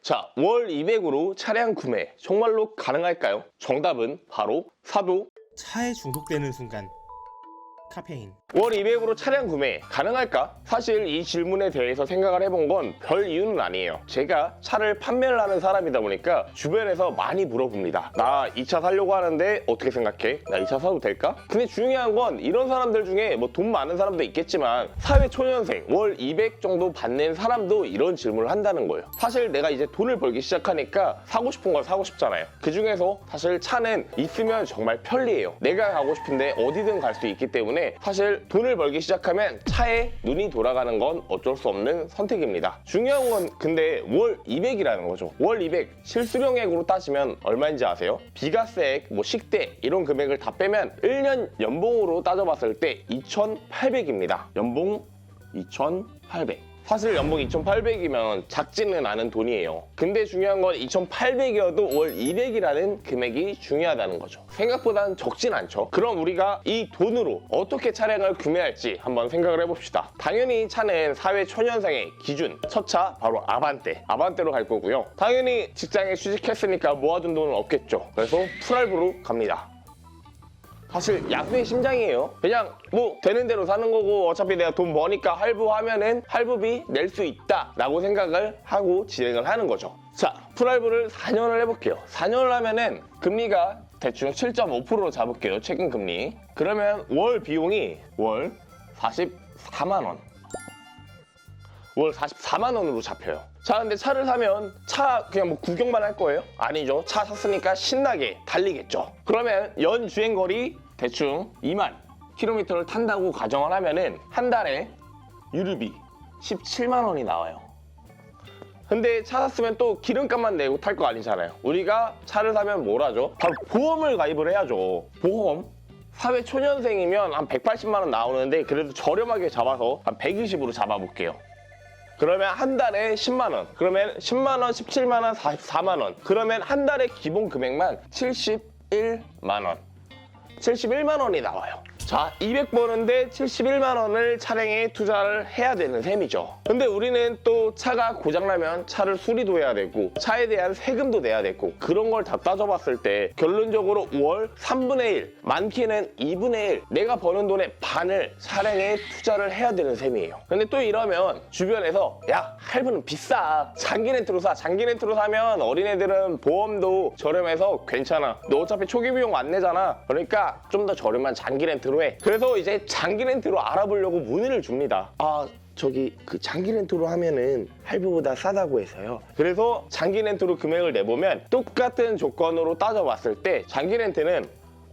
자, 월 200으로 차량 구매 정말로 가능할까요? 정답은 바로 사도. 차에 중독되는 순간 카페인. 월 200으로 차량 구매 가능할까? 사실 이 질문에 대해서 생각을 해본 건 별 이유는 아니에요. 제가 차를 판매를 하는 사람이다 보니까 주변에서 많이 물어봅니다. 나 이 차 사려고 하는데 어떻게 생각해? 나 이 차 사도 될까? 근데 중요한 건 이런 사람들 중에 뭐 돈 많은 사람도 있겠지만 사회초년생 월 200 정도 받는 사람도 이런 질문을 한다는 거예요. 사실 내가 이제 돈을 벌기 시작하니까 사고 싶은 걸 사고 싶잖아요. 그 중에서 사실 차는 있으면 정말 편리해요. 내가 가고 싶은데 어디든 갈 수 있기 때문에 사실 돈을 벌기 시작하면 차에 눈이 돌아가는 건 어쩔 수 없는 선택입니다. 중요한 건 근데 월 200이라는 거죠. 월 200 실수령액으로 따지면 얼마인지 아세요? 비과세액, 뭐 식대 이런 금액을 다 빼면 1년 연봉으로 따져봤을 때 2,800입니다. 연봉 2,800. 사실 연봉 2,800이면 작지는 않은 돈이에요. 근데 중요한 건 2,800이어도 월 200이라는 금액이 중요하다는 거죠. 생각보다는 적진 않죠. 그럼 우리가 이 돈으로 어떻게 차량을 구매할지 한번 생각을 해봅시다. 당연히 차는 사회 초년생의 기준 첫 차 바로 아반떼로 갈 거고요. 당연히 직장에 취직했으니까 모아둔 돈은 없겠죠. 그래서 풀할부로 갑니다. 사실 야수의 심장이에요. 그냥 뭐 되는 대로 사는 거고 어차피 내가 돈 버니까 할부하면은 할부비 낼 수 있다 라고 생각을 하고 진행을 하는 거죠. 자, 풀할부를 4년을 해볼게요. 4년을 하면은 금리가 대충 7.5%로 잡을게요. 최근 금리. 그러면 월 비용이 월 44만 원. 월 44만 원으로 잡혀요. 자, 근데 차를 사면 차 그냥 뭐 구경만 할 거예요? 아니죠. 차 샀으니까 신나게 달리겠죠. 그러면 연 주행거리 대충 2만 킬로미터를 탄다고 가정을 하면은 한 달에 유류비 17만 원이 나와요. 근데 차 샀으면 또 기름값만 내고 탈 거 아니잖아요. 우리가 차를 사면 뭘 하죠? 바로 보험을 가입을 해야죠. 보험. 사회 초년생이면 한 180만 원 나오는데 그래도 저렴하게 잡아서 한 120으로 잡아볼게요. 그러면 한 달에 10만 원. 그러면 10만 원, 17만 원, 44만 원. 그러면 한 달에 기본 금액만 71만 원. 71만 원이 나와요. 자, 200 버는데 71만 원을 차량에 투자를 해야 되는 셈이죠. 근데 우리는 또 차가 고장나면 차를 수리도 해야 되고 차에 대한 세금도 내야 되고 그런 걸 다 따져봤을 때 결론적으로 월 3분의 1, 많게는 2분의 1 내가 버는 돈의 반을 차량에 투자를 해야 되는 셈이에요. 근데 또 이러면 주변에서 야, 할부는 비싸. 장기 렌트로 사. 장기 렌트로 사면 어린애들은 보험도 저렴해서 괜찮아. 너 어차피 초기 비용 안 내잖아. 그러니까 좀 더 저렴한 장기 렌트로 해. 그래서 이제 장기 렌트로 알아보려고 문의를 줍니다. 저기 그 장기 렌트로 하면은 할부보다 싸다고 해서요. 그래서 장기 렌트로 금액을 내보면 똑같은 조건으로 따져봤을 때 장기 렌트는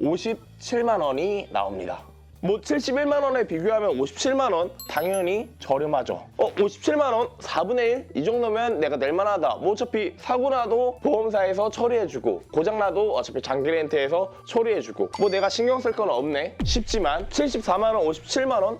57만 원이 나옵니다. 뭐 71만 원에 비교하면 57만 원 당연히 저렴하죠. 57만 원 4분의 1 이 정도면 내가 낼만하다. 뭐 어차피 사고 나도 보험사에서 처리해주고 고장 나도 어차피 장기 렌트에서 처리해주고 뭐 내가 신경 쓸 건 없네 싶지만 74만 원 57만 원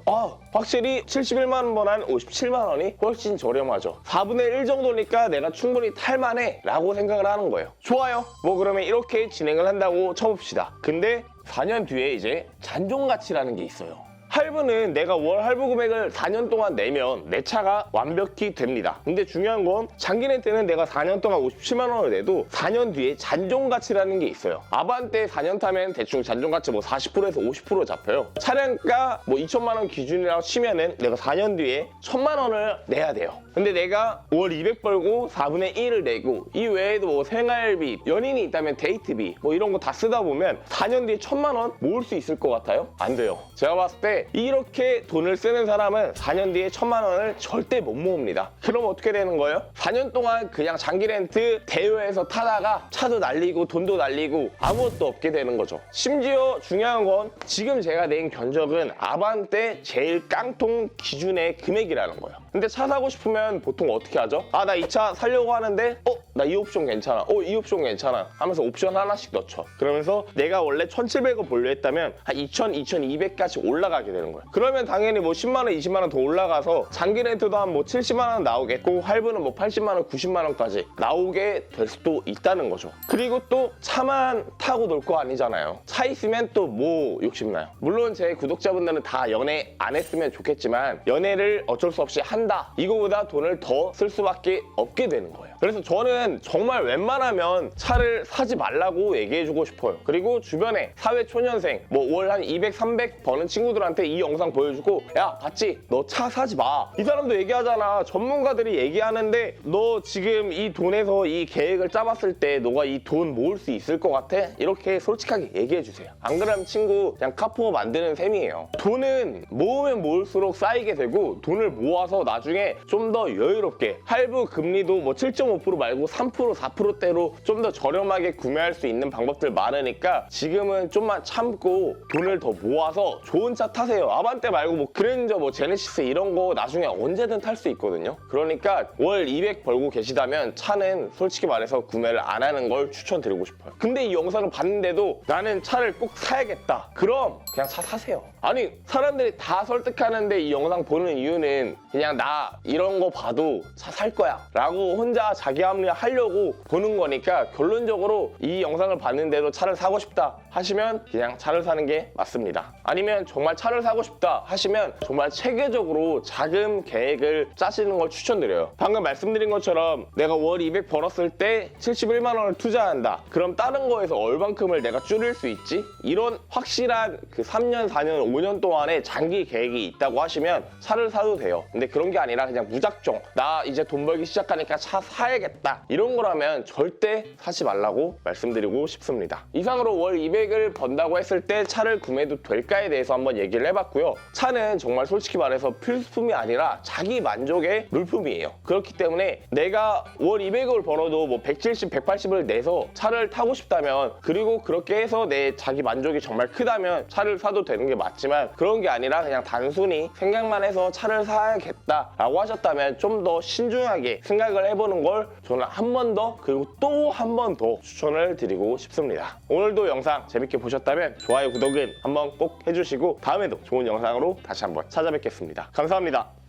확실히 71만 원보다는 57만 원이 훨씬 저렴하죠. 4분의 1 정도니까 내가 충분히 탈만해 라고 생각을 하는 거예요. 좋아요. 뭐 그러면 이렇게 진행을 한다고 쳐봅시다. 근데 4년 뒤에 이제 잔존가치라는 게 있어요. 할부는 내가 월 할부 금액을 4년 동안 내면 내 차가 완벽히 됩니다. 근데 중요한 건 장기 렌트는 내가 4년 동안 57만 원을 내도 4년 뒤에 잔존가치라는 게 있어요. 아반떼 4년 타면 대충 잔존가치 뭐 40%에서 50% 잡혀요. 차량가 뭐 2천만 원 기준이라고 치면은 내가 4년 뒤에 1,000만 원을 내야 돼요. 근데 내가 월 200 벌고 4분의 1을 내고 이 외에도 뭐 생활비, 연인이 있다면 데이트비 뭐 이런 거 다 쓰다 보면 4년 뒤에 1,000만 원 모을 수 있을 것 같아요? 안 돼요. 제가 봤을 때 이렇게 돈을 쓰는 사람은 4년 뒤에 1,000만 원을 절대 못 모읍니다. 그럼 어떻게 되는 거예요? 4년 동안 그냥 장기 렌트 대여해서 타다가 차도 날리고 돈도 날리고 아무것도 없게 되는 거죠. 심지어 중요한 건 지금 제가 낸 견적은 아반떼 제일 깡통 기준의 금액이라는 거예요. 근데 차 사고 싶으면 보통 어떻게 하죠? 나 이 차 사려고 하는데 나 이 옵션 괜찮아. 이 옵션 괜찮아 하면서 옵션 하나씩 넣죠. 그러면서 내가 원래 1,700원 보려 했다면 한 2,000, 2,200까지 올라가게 되는 거예요. 그러면 당연히 뭐 10만 원, 20만 원 더 올라가서 장기 렌트도 한 뭐 70만 원 나오겠고 할부는 뭐 80만 원, 90만 원까지 나오게 될 수도 있다는 거죠. 그리고 또 차만 타고 놀 거 아니잖아요. 차 있으면 또 뭐 욕심나요? 물론 제 구독자분들은 다 연애 안 했으면 좋겠지만 연애를 어쩔 수 없이 한다. 이거보다 돈을 더 쓸 수밖에 없게 되는 거예요. 그래서 저는 정말 웬만하면 차를 사지 말라고 얘기해주고 싶어요. 그리고 주변에 사회초년생 뭐 월 한 200, 300 버는 친구들한테 이 영상 보여주고 야 봤지? 너 차 사지 마. 이 사람도 얘기하잖아. 전문가들이 얘기하는데 너 지금 이 돈에서 이 계획을 짜봤을 때 너가 이 돈 모을 수 있을 것 같아? 이렇게 솔직하게 얘기해주세요. 안 그러면 친구 그냥 카푸어 만드는 셈이에요. 돈은 모으면 모을수록 쌓이게 되고 돈을 모아서 나중에 좀 더 여유롭게 할부 금리도 뭐 7.5% 말고 3%, 4%대로 좀 더 저렴하게 구매할 수 있는 방법들 많으니까 지금은 좀만 참고 돈을 더 모아서 좋은 차 타세요. 아반떼 말고 뭐 그랜저, 뭐 제네시스 이런 거 나중에 언제든 탈 수 있거든요. 그러니까 월 200 벌고 계시다면 차는 솔직히 말해서 구매를 안 하는 걸 추천드리고 싶어요. 근데 이 영상을 봤는데도 나는 차를 꼭 사야겠다. 그럼 그냥 차 사세요. 아니 사람들이 다 설득하는데 이 영상 보는 이유는 그냥 나 이런 거 봐도 차 살 거야 라고 혼자 자기 합리화하려고 보는 거니까 결론적으로 이 영상을 봤는데도 차를 사고 싶다 하시면 그냥 차를 사는 게 맞습니다. 아니면 정말 차를 사고 싶다 하시면 정말 체계적으로 자금 계획을 짜시는 걸 추천드려요. 방금 말씀드린 것처럼 내가 월 200 벌었을 때 71만 원을 투자한다. 그럼 다른 거에서 얼만큼을 내가 줄일 수 있지? 이런 확실한 그 3년, 4년, 5년 동안의 장기 계획이 있다고 하시면 차를 사도 돼요. 근데 그런 게 아니라 그냥 무작정 나 이제 돈 벌기 시작하니까 차 사야겠다. 이런 거라면 절대 사지 말라고 말씀드리고 싶습니다. 이상으로 월 200을 번다고 했을 때 차를 구매해도 될까에 대해서 한번 얘기를 해봤고요. 차는 정말 솔직히 말해서 필수품이 아니라 자기 만족의 물품이에요. 그렇기 때문에 내가 월 200을 벌어도 뭐 170, 180을 내서 차를 타고 싶다면 그리고 그렇게 해서 내 자기 만족이 정말 크다면 차를 사도 되는 게 맞지만 그런 게 아니라 그냥 단순히 생각만 해서 차를 사야겠다라고 하셨다면 좀 더 신중하게 생각을 해보는 걸 저는 한 번 더 그리고 또 한 번 더 추천을 드리고 싶습니다. 오늘도 영상 재밌게 보셨다면 좋아요, 구독은 한번 꼭 해주시고 다음에도 좋은 영상으로 다시 한번 찾아뵙겠습니다. 감사합니다.